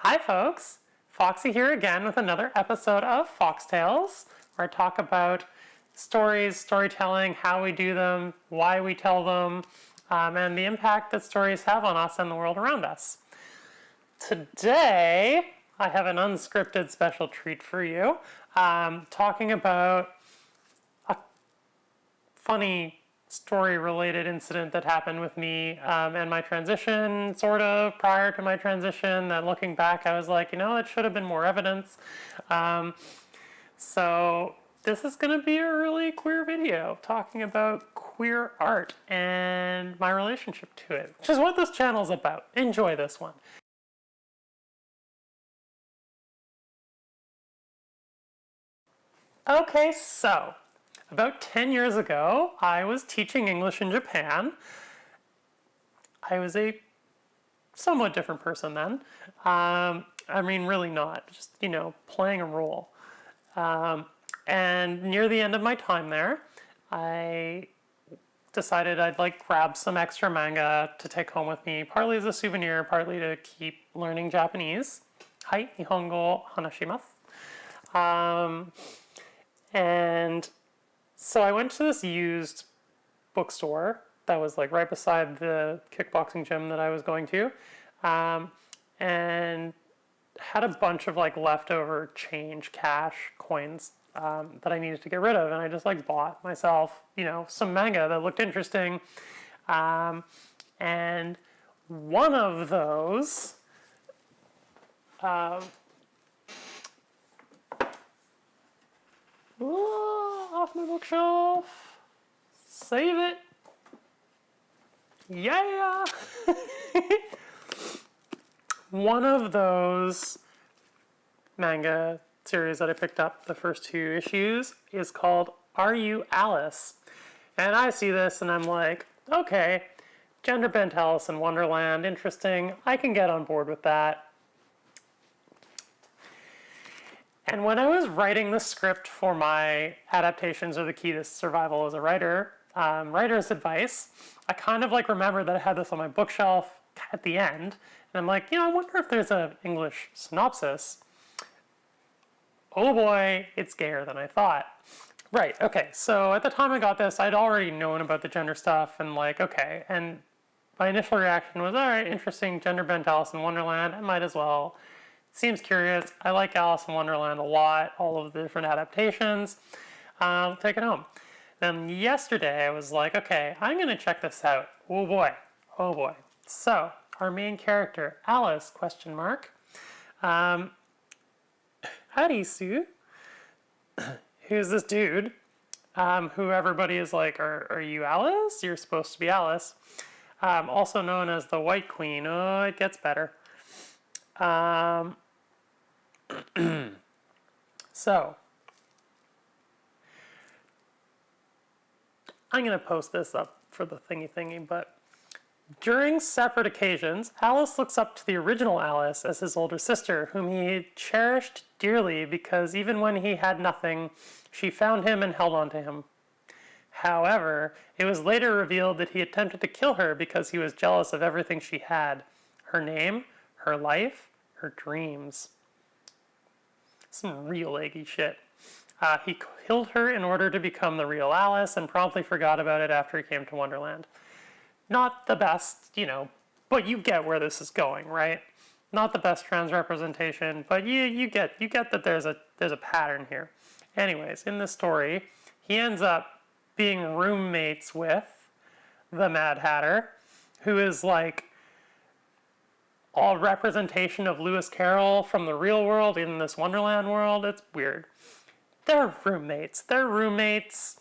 Hi folks, FoxxC here again with another episode of FoxxTales, where I talk about stories, storytelling, how we do them, why we tell them, and the impact that stories have on us and the world around us. Today, I have an unscripted special treat for you, talking about a funny story-related incident that happened with me and my transition, sort of, prior to my transition, that looking back, I was like, you know, it should have been more evidence. So this is going to be a really queer video, talking about queer art and my relationship to it, which is what this channel is about. Enjoy this one. Okay, so about 10 years ago, I was teaching English in Japan. I was a somewhat different person then. I mean, really not, just, you know, playing a role. And near the end of my time there, I decided I'd like grab some extra manga to take home with me, partly as a souvenir, partly to keep learning Japanese. Hai, Nihongo hanashimasu. And so I went to this used bookstore that was like right beside the kickboxing gym that I was going to, and had a bunch of like leftover change, cash, coins that I needed to get rid of, and I just like bought myself, you know, some manga that looked interesting, and one of those. Off my bookshelf. Save it. Yeah. One of those manga series that I picked up, the first 2 issues, is called Are You Alice? And I see this and I'm like, okay, gender bent Alice in Wonderland, interesting. I can get on board with that. And when I was writing the script for my adaptations of The Key to Survival as a Writer, writer's advice, I kind of like remembered that I had this on my bookshelf at the end, and I'm like, you know, I wonder if there's an English synopsis. Oh boy, it's gayer than I thought. Right, okay, so at the time I got this, I'd already known about the gender stuff, and like, okay, and my initial reaction was, all right, interesting, gender bent Alice in Wonderland, I might as well. Seems curious. I like Alice in Wonderland a lot, all of the different adaptations. I'll take it home. Then yesterday I was like, okay, I'm going to check this out. Oh boy. Oh boy. So, our main character, Alice, question mark. Howdy, Sue. Who's this dude? Who everybody is like, are you Alice? You're supposed to be Alice. Also known as the White Queen. Oh, it gets better. So, I'm going to post this up for the thingy, but during separate occasions, Alice looks up to the original Alice as his older sister, whom he cherished dearly because even when he had nothing, she found him and held on to him. However, it was later revealed that he attempted to kill her because he was jealous of everything she had: her name, her life, her dreams. Some real eggy shit. He killed her in order to become the real Alice and promptly forgot about it after he came to Wonderland. Not the best, you know, but you get where this is going, right? Not the best trans representation, but you get that there's a pattern here. Anyways, in this story, he ends up being roommates with the Mad Hatter, who is like all representation of Lewis Carroll from the real world in this Wonderland world. It's weird. They're roommates. They're roommates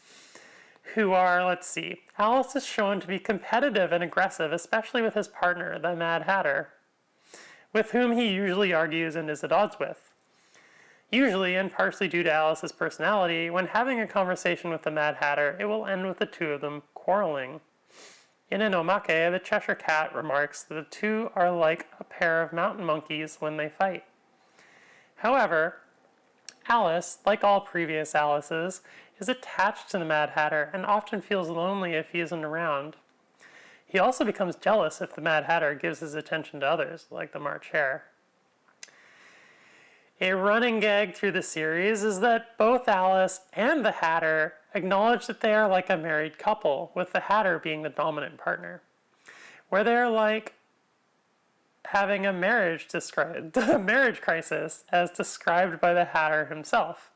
who are, let's see, Alice is shown to be competitive and aggressive, especially with his partner, the Mad Hatter, with whom he usually argues and is at odds with. Usually, and partially due to Alice's personality, when having a conversation with the Mad Hatter, it will end with the two of them quarreling. In an omake, the Cheshire Cat remarks that the two are like a pair of mountain monkeys when they fight. However, Alice, like all previous Alices, is attached to the Mad Hatter and often feels lonely if he isn't around. He also becomes jealous if the Mad Hatter gives his attention to others, like the March Hare. A running gag through the series is that both Alice and the Hatter acknowledge that they are like a married couple, with the Hatter being the dominant partner, where they're like having a marriage crisis as described by the Hatter himself.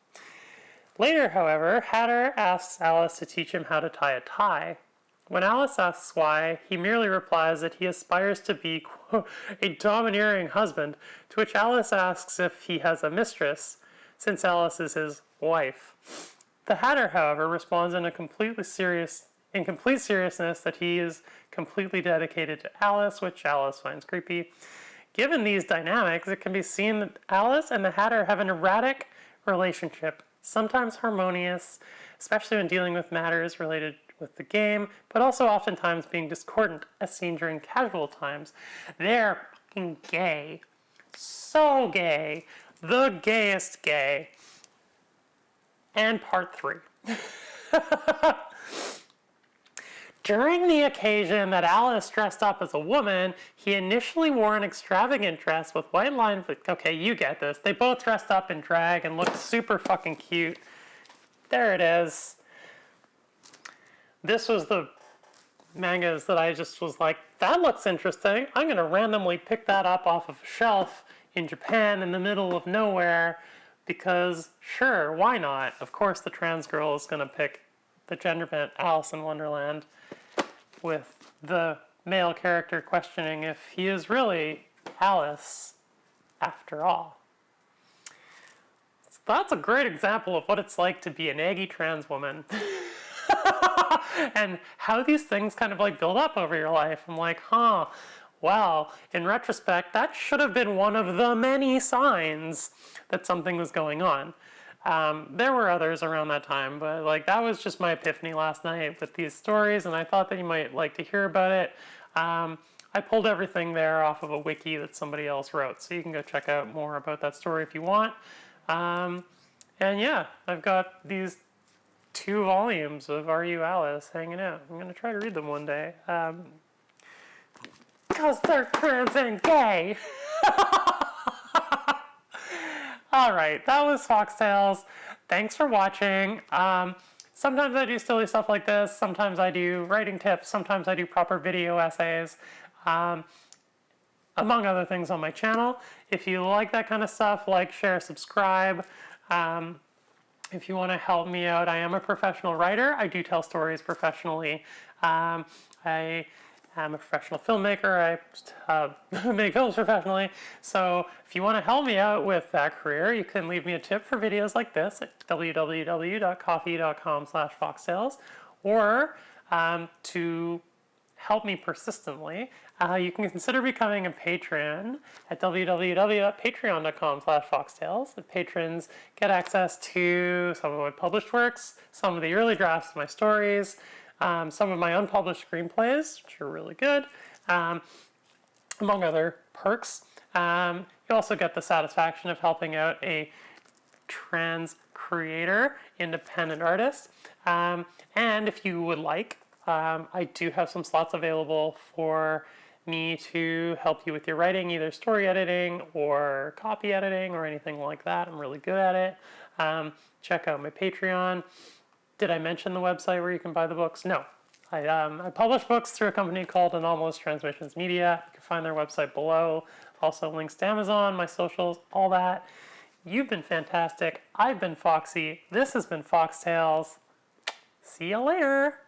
Later, however, Hatter asks Alice to teach him how to tie a tie. When Alice asks why, he merely replies that he aspires to be, quote, a domineering husband, to which Alice asks if he has a mistress, since Alice is his wife. The Hatter, however, responds in complete seriousness that he is completely dedicated to Alice, which Alice finds creepy. Given these dynamics, it can be seen that Alice and the Hatter have an erratic relationship, sometimes harmonious, especially when dealing with matters related with the game, but also oftentimes being discordant, as seen during casual times. They're fucking gay. So gay. The gayest gay. And part 3. During the occasion that Alice dressed up as a woman, he initially wore an extravagant dress with white lines. Okay, you get this. They both dressed up in drag and looked super fucking cute. There it is. This was the mangas that I just was like, that looks interesting. I'm going to randomly pick that up off of a shelf in Japan in the middle of nowhere because, sure, why not? Of course the trans girl is going to pick the gender bent Alice in Wonderland with the male character questioning if he is really Alice after all. So that's a great example of what it's like to be an eggy trans woman. And how these things kind of like build up over your life. I'm like, well, in retrospect, that should have been one of the many signs that something was going on. There were others around that time, but like that was just my epiphany last night with these stories, and I thought that you might like to hear about it. I pulled everything there off of a wiki that somebody else wrote, so you can go check out more about that story if you want. And yeah, I've got these 2 volumes of Are You Alice hanging out. I'm going to try to read them one day. Because they're trans and gay. Alright, that was FoxxTales. Thanks for watching. Sometimes I do silly stuff like this. Sometimes I do writing tips. Sometimes I do proper video essays. Among other things on my channel. If you like that kind of stuff, like, share, subscribe. If you want to help me out, I am a professional writer. I do tell stories professionally. I am a professional filmmaker. I make films professionally. So if you want to help me out with that career, you can leave me a tip for videos like this at www.ko-fi.com/FoxxTales. Or to help me persistently, you can consider becoming a patron at www.patreon.com/FoxxTales. The patrons get access to some of my published works, some of the early drafts of my stories, some of my unpublished screenplays, which are really good, among other perks. You also get the satisfaction of helping out a trans creator, independent artist. And if you would like, I do have some slots available for me to help you with your writing, either story editing or copy editing or anything like that. I'm really good at it. Check out my Patreon. Did I mention the website where you can buy the books? No. I publish books through a company called Anomalous Transmissions Media. You can find their website below. Also links to Amazon, my socials, all that. You've been fantastic. I've been FoxxC. This has been FoxxTales. See you later.